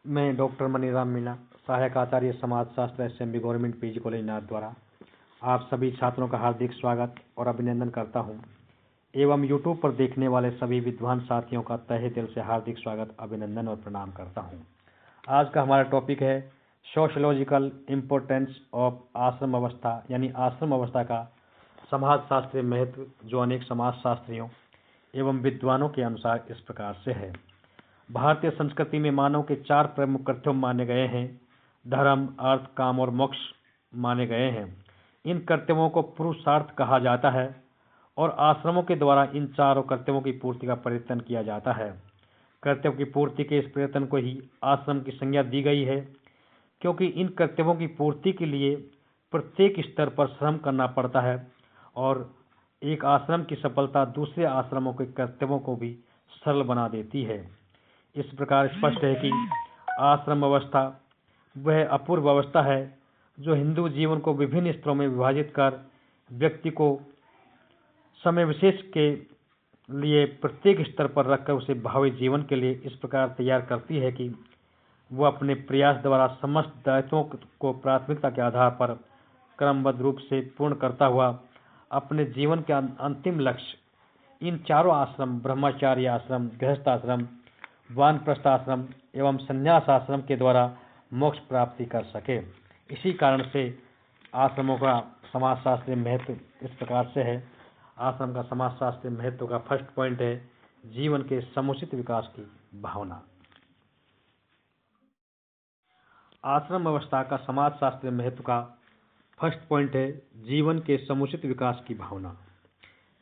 मैं डॉक्टर मनीराम मीणा, सहायक आचार्य समाजशास्त्र एसएमबी गवर्नमेंट पीजी कॉलेज नाथ द्वारा आप सभी छात्रों का हार्दिक स्वागत और अभिनंदन करता हूं एवं यूट्यूब पर देखने वाले सभी विद्वान साथियों का तहे दिल से हार्दिक स्वागत, अभिनंदन और प्रणाम करता हूं। आज का हमारा टॉपिक है सोशोलॉजिकल इम्पोर्टेंस ऑफ आश्रम अवस्था, यानी आश्रम अवस्था का समाजशास्त्रीय महत्व, जो अनेक समाजशास्त्रियों एवं विद्वानों के अनुसार इस प्रकार से है। भारतीय संस्कृति में मानव के 4 प्रमुख कर्तव्य माने गए हैं। धर्म, अर्थ, काम और मोक्ष माने गए हैं। इन कर्तव्यों को पुरुषार्थ कहा जाता है और आश्रमों के द्वारा इन चारों कर्तव्यों की पूर्ति का प्रयत्न किया जाता है। कर्तव्य की पूर्ति के इस प्रयत्न को ही आश्रम की संज्ञा दी गई है, क्योंकि इन कर्तव्यों की पूर्ति के लिए प्रत्येक स्तर पर श्रम करना पड़ता है और एक आश्रम की सफलता दूसरे आश्रमों के कर्तव्यों को भी सरल बना देती है। इस प्रकार स्पष्ट है कि आश्रम अवस्था वह अपूर्व अवस्था है जो हिंदू जीवन को विभिन्न स्तरों में विभाजित कर व्यक्ति को समय विशेष के लिए प्रत्येक स्तर पर रखकर उसे भावी जीवन के लिए इस प्रकार तैयार करती है कि वह अपने प्रयास द्वारा समस्त दायित्वों को प्राथमिकता के आधार पर क्रमबद्ध रूप से पूर्ण करता हुआ अपने जीवन के अंतिम लक्ष्य इन चारों आश्रम, ब्रह्मचार्य आश्रम, गृहस्थ आश्रम, वानप्रस्थ आश्रम एवं संन्यास आश्रम के द्वारा मोक्ष प्राप्ति कर सके। इसी कारण से आश्रमों का समाजशास्त्रीय महत्व इस प्रकार से है। आश्रम का समाजशास्त्रीय महत्व का फर्स्ट पॉइंट है जीवन के समुचित विकास की भावना। आश्रम अवस्था का समाजशास्त्रीय महत्व का फर्स्ट पॉइंट है जीवन के समुचित विकास की भावना।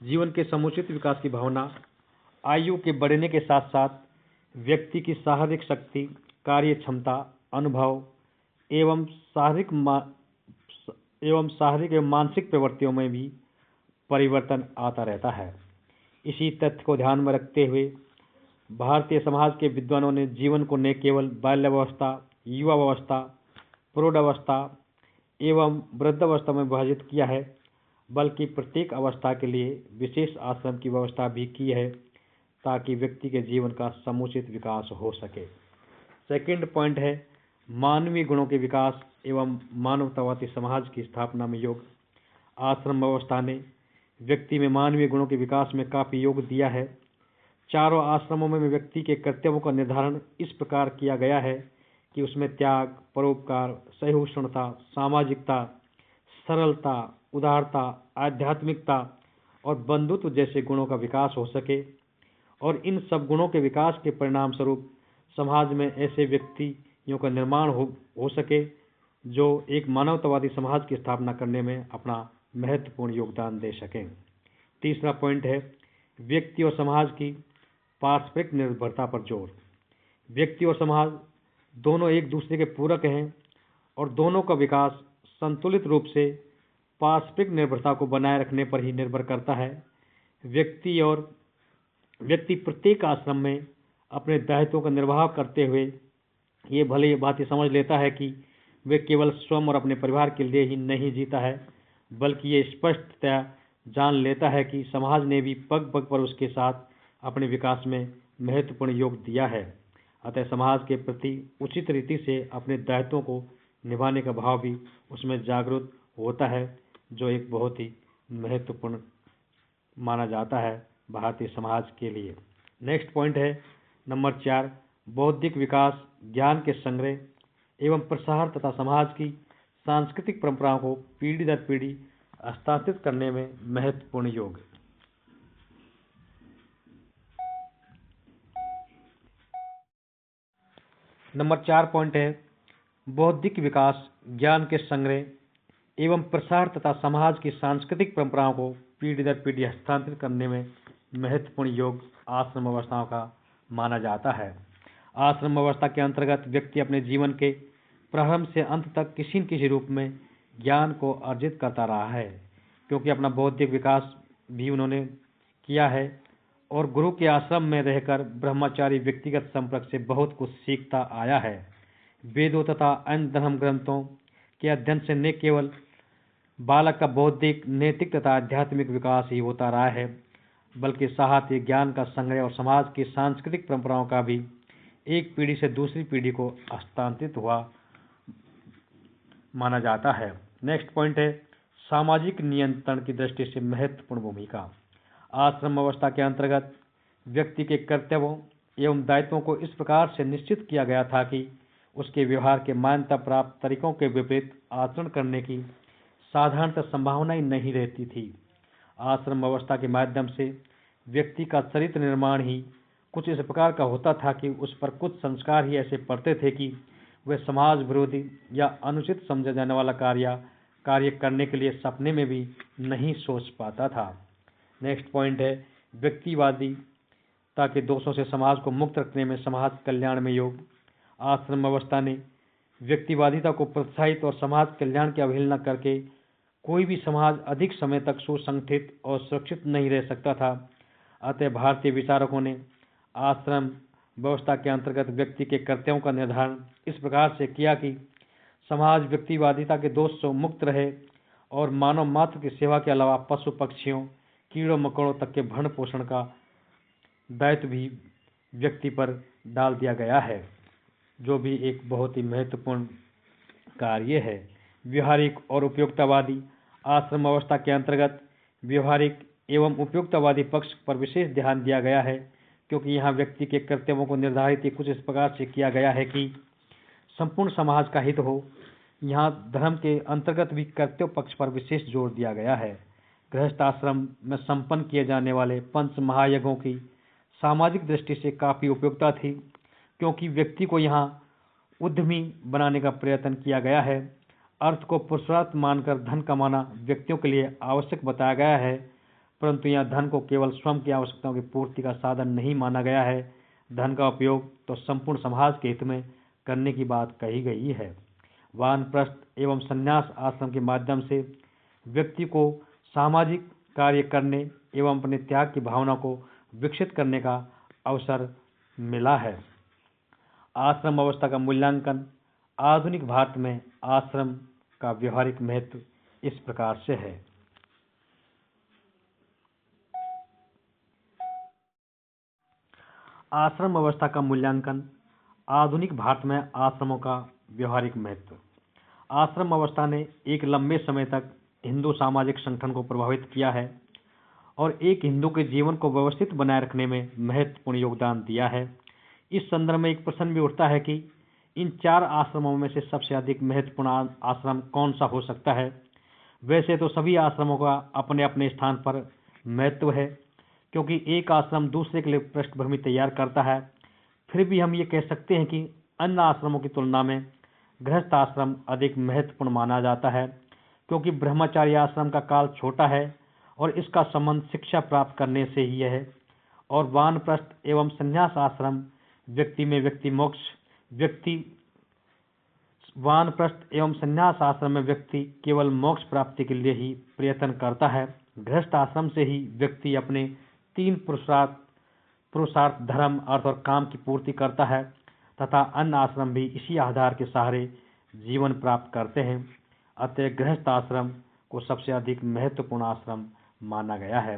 जीवन के समुचित विकास की भावना आयु के बढ़ने के साथ साथ व्यक्ति की शारीरिक शक्ति, कार्य क्षमता, अनुभव एवं शारीरिक एवं मानसिक प्रवृत्तियों में भी परिवर्तन आता रहता है। इसी तथ्य को ध्यान में रखते हुए भारतीय समाज के विद्वानों ने जीवन को न केवल बाल्यावस्था, युवावस्था, प्रौढ़ावस्था एवं वृद्धावस्था में विभाजित किया है, बल्कि प्रत्येक अवस्था के लिए विशेष आश्रम की व्यवस्था भी की है ताकि व्यक्ति के जीवन का समुचित विकास हो सके। सेकंड पॉइंट है मानवीय गुणों के विकास एवं मानवतावादी समाज की स्थापना में योग। आश्रम अवस्था ने व्यक्ति में मानवीय गुणों के विकास में काफी योग दिया है। चारों आश्रमों में व्यक्ति के कर्तव्यों का निर्धारण इस प्रकार किया गया है कि उसमें त्याग, परोपकार, सहिष्णुता, सामाजिकता, सरलता, उदारता, आध्यात्मिकता और बंधुत्व जैसे गुणों का विकास हो सके और इन सब गुणों के विकास के परिणाम स्वरूप समाज में ऐसे व्यक्तियों का निर्माण हो सके जो एक मानवतावादी समाज की स्थापना करने में अपना महत्वपूर्ण योगदान दे सकें। तीसरा पॉइंट है व्यक्ति और समाज की पारस्परिक निर्भरता पर जोर। व्यक्ति और समाज दोनों एक दूसरे के पूरक हैं और दोनों का विकास संतुलित रूप से पारस्परिक निर्भरता को बनाए रखने पर ही निर्भर करता है। व्यक्ति प्रत्येक आश्रम में अपने दायित्वों का निर्वाह करते हुए ये भली भांति समझ लेता है कि वे केवल स्वयं और अपने परिवार के लिए ही नहीं जीता है, बल्कि ये स्पष्टतया जान लेता है कि समाज ने भी पग पग पर उसके साथ अपने विकास में महत्वपूर्ण योग दिया है। अतः समाज के प्रति उचित रीति से अपने दायित्वों को निभाने का भाव भी उसमें जागृत होता है, जो एक बहुत ही महत्वपूर्ण माना जाता है भारतीय समाज के लिए। नेक्स्ट पॉइंट है नंबर 4 बौद्धिक विकास, ज्ञान के संग्रह एवं प्रसार तथा समाज की सांस्कृतिक परंपराओं को पीढ़ी दर पीढ़ी हस्तांतरित करने में महत्वपूर्ण योग। नंबर 4 पॉइंट है बौद्धिक विकास, ज्ञान के संग्रह एवं प्रसार तथा समाज की सांस्कृतिक परंपराओं को पीढ़ी दर पीढ़ी हस्तांतरित करने में महत्वपूर्ण योग आश्रम अवस्थाओं का माना जाता है। आश्रम अवस्था के अंतर्गत व्यक्ति अपने जीवन के प्रारंभ से अंत तक किसी न किसी रूप में ज्ञान को अर्जित करता रहा है, क्योंकि अपना बौद्धिक विकास भी उन्होंने किया है और गुरु के आश्रम में रहकर ब्रह्मचारी व्यक्तिगत संपर्क से बहुत कुछ सीखता आया है। वेदों तथा अन्य धर्म ग्रंथों के अध्ययन से न केवल बालक का बौद्धिक, नैतिक तथा आध्यात्मिक विकास ही होता रहा है, बल्कि साथ ही ज्ञान का संग्रह और समाज की सांस्कृतिक परंपराओं का भी एक पीढ़ी से दूसरी पीढ़ी को हस्तांतरित हुआ माना जाता है। नेक्स्ट पॉइंट है सामाजिक नियंत्रण की दृष्टि से महत्वपूर्ण भूमिका। आश्रम अवस्था के अंतर्गत व्यक्ति के कर्तव्यों एवं दायित्वों को इस प्रकार से निश्चित किया गया था कि उसके व्यवहार के मान्यता प्राप्त तरीकों के विपरीत आचरण करने की साधारणतः संभावना ही नहीं रहती थी। आश्रम अवस्था के माध्यम से व्यक्ति का चरित्र निर्माण ही कुछ इस प्रकार का होता था कि उस पर कुछ संस्कार ही ऐसे पड़ते थे कि वह समाज विरोधी या अनुचित समझा जाने वाला कार्य करने के लिए सपने में भी नहीं सोच पाता था। नेक्स्ट पॉइंट है व्यक्तिवादिता के दोषों से समाज को मुक्त रखने में समाज कल्याण में योग। आश्रम अवस्था ने व्यक्तिवादिता को प्रोत्साहित और समाज कल्याण की अवहेलना करके कोई भी समाज अधिक समय तक सुसंगठित और सुरक्षित नहीं रह सकता था। अतः भारतीय विचारकों ने आश्रम व्यवस्था के अंतर्गत व्यक्ति के कर्तव्यों का निर्धारण इस प्रकार से किया कि समाज व्यक्तिवादिता के दोष से मुक्त रहे और मानव मात्र की सेवा के अलावा पशु पक्षियों कीड़ों मकोड़ों तक के भरण पोषण का दायित्व भी व्यक्ति पर डाल दिया गया है, जो भी एक बहुत ही महत्वपूर्ण कार्य है। व्यवहारिक और उपयोगितावादी। आश्रम अवस्था के अंतर्गत व्यवहारिक एवं उपयोगितावादी पक्ष पर विशेष ध्यान दिया गया है, क्योंकि यहाँ व्यक्ति के कर्तव्यों को निर्धारित कुछ इस प्रकार से किया गया है कि संपूर्ण समाज का हित हो। यहाँ धर्म के अंतर्गत भी कर्तव्य पक्ष पर विशेष जोर दिया गया है। गृहस्थ आश्रम में संपन्न किए जाने वाले पंच महायज्ञों की सामाजिक दृष्टि से काफ़ी उपयोगिता थी, क्योंकि व्यक्ति को यहाँ उद्यमी बनाने का प्रयत्न किया गया है। अर्थ को पुरुषार्थ मानकर धन कमाना व्यक्तियों के लिए आवश्यक बताया गया है, परंतु यहाँ धन को केवल स्वयं की आवश्यकताओं की पूर्ति का साधन नहीं माना गया है। धन का उपयोग तो संपूर्ण समाज के हित में करने की बात कही गई है। वानप्रस्थ एवं संन्यास आश्रम के माध्यम से व्यक्ति को सामाजिक कार्य करने एवं अपने त्याग की भावना को विकसित करने का अवसर मिला है। आश्रम अवस्था का मूल्यांकन। आधुनिक भारत में आश्रम का व्यवहारिक महत्व इस प्रकार से है। आश्रम अवस्था का मूल्यांकन। आधुनिक भारत में आश्रमों का व्यवहारिक महत्व। आश्रम अवस्था ने एक लंबे समय तक हिंदू सामाजिक संगठन को प्रभावित किया है और एक हिंदू के जीवन को व्यवस्थित बनाए रखने में महत्वपूर्ण योगदान दिया है। इस संदर्भ में एक प्रश्न भी उठता है कि इन 4 आश्रमों में से सबसे अधिक महत्वपूर्ण आश्रम कौन सा हो सकता है। वैसे तो सभी आश्रमों का अपने अपने स्थान पर महत्व है, क्योंकि एक आश्रम दूसरे के लिए पृष्ठभूमि तैयार करता है। फिर भी हम ये कह सकते हैं कि अन्य आश्रमों की तुलना में गृहस्थ आश्रम अधिक महत्वपूर्ण माना जाता है, क्योंकि ब्रह्मचार्य आश्रम का काल छोटा है और इसका संबंध शिक्षा प्राप्त करने से ही है, और वानप्रस्थ एवं संन्यास आश्रम वानप्रस्थ एवं संन्यास आश्रम में व्यक्ति केवल मोक्ष प्राप्ति के लिए ही प्रयत्न करता है। गृहस्थ आश्रम से ही व्यक्ति अपने 3 पुरुषार्थ धर्म, अर्थ और काम की पूर्ति करता है, तथा अन्य आश्रम भी इसी आधार के सहारे जीवन प्राप्त करते हैं। अतः गृहस्थ आश्रम को सबसे अधिक महत्वपूर्ण आश्रम माना गया है।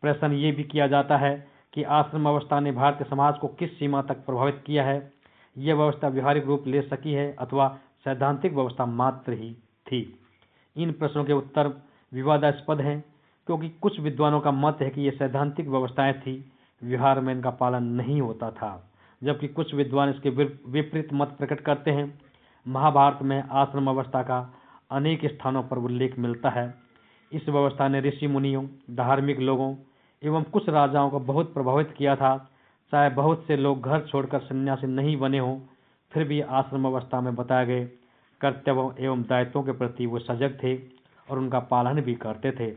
प्रश्न ये भी किया जाता है कि आश्रम अवस्था ने भारतीय समाज को किस सीमा तक प्रभावित किया है। यह व्यवस्था व्यवहारिक रूप ले सकी है अथवा सैद्धांतिक व्यवस्था मात्र ही थी। इन प्रश्नों के उत्तर विवादास्पद हैं, क्योंकि कुछ विद्वानों का मत है कि ये सैद्धांतिक व्यवस्थाएं थी, व्यवहार में इनका पालन नहीं होता था, जबकि कुछ विद्वान इसके विपरीत मत प्रकट करते हैं। महाभारत में आश्रम अवस्था का अनेक स्थानों पर उल्लेख मिलता है। इस व्यवस्था ने ऋषि मुनियों, धार्मिक लोगों एवं कुछ राजाओं को बहुत प्रभावित किया था। चाहे बहुत से लोग घर छोड़कर सन्यासी नहीं बने हों, फिर भी आश्रम अवस्था में बताए गए कर्तव्यों एवं दायित्वों के प्रति वो सजग थे और उनका पालन भी करते थे।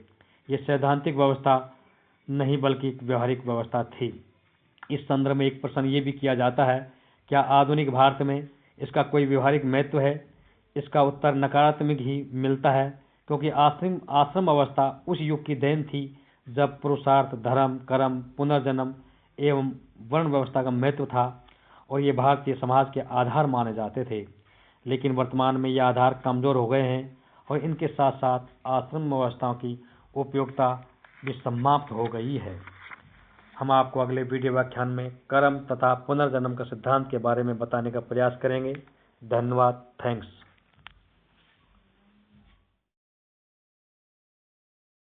ये सैद्धांतिक व्यवस्था नहीं बल्कि एक व्यवहारिक व्यवस्था थी। इस संदर्भ में एक प्रश्न ये भी किया जाता है, क्या आधुनिक भारत में इसका कोई व्यवहारिक महत्व है। इसका उत्तर नकारात्मक ही मिलता है, क्योंकि आश्रम अवस्था उस युग की देन थी जब पुरुषार्थ, धर्म, कर्म, पुनर्जन्म एवं वर्ण व्यवस्था का महत्व था और ये भारतीय समाज के आधार माने जाते थे। लेकिन वर्तमान में ये आधार कमजोर हो गए हैं और इनके साथ साथ आश्रम व्यवस्थाओं की उपयोगिता भी समाप्त हो गई है। हम आपको अगले वीडियो व्याख्यान में कर्म तथा पुनर्जन्म का सिद्धांत के बारे में बताने का प्रयास करेंगे। धन्यवाद। थैंक्स।